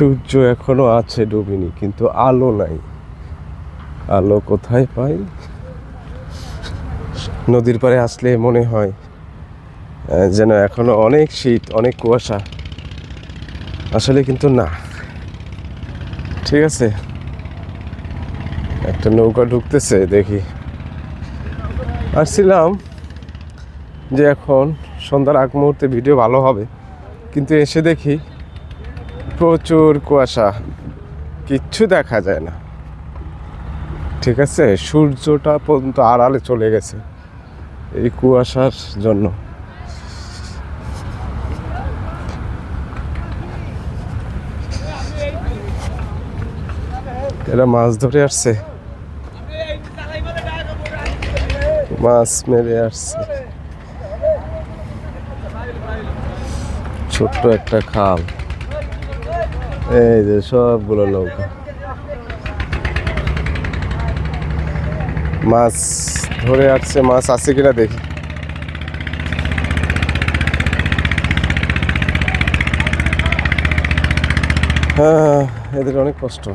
সূর্য এখনো আছে ডুবিনি, কিন্তু আলো নাই। আলো কোথায় পাই? নদীর পাড়ে আসলে মনে হয় যেন এখনো অনেক শীত, অনেক কুয়াশা। আসলে কিন্তু না। ঠিক আছে, একটা নৌকা ঢুকতেছে, দেখি। আসছিলাম যে এখন সন্ধ্যার আগ মুহূর্তে ভিডিও ভালো হবে, কিন্তু এসে দেখি প্রচুর কুয়াশা, কিচ্ছু দেখা যায় না। ঠিক আছে, সূর্যটা পর্যন্ত আড়ালে চলে গেছে এই কুয়াশার জন্য। এরা মাছ ধরে আসছে, মাছ মেরে আসছে। ছোট্ট একটা খাল, এই যে সবগুলো নৌকা। মাছ ধরে আসছে, মাছ আছে কিনা দেখি। হ্যাঁ, এদের অনেক কষ্ট।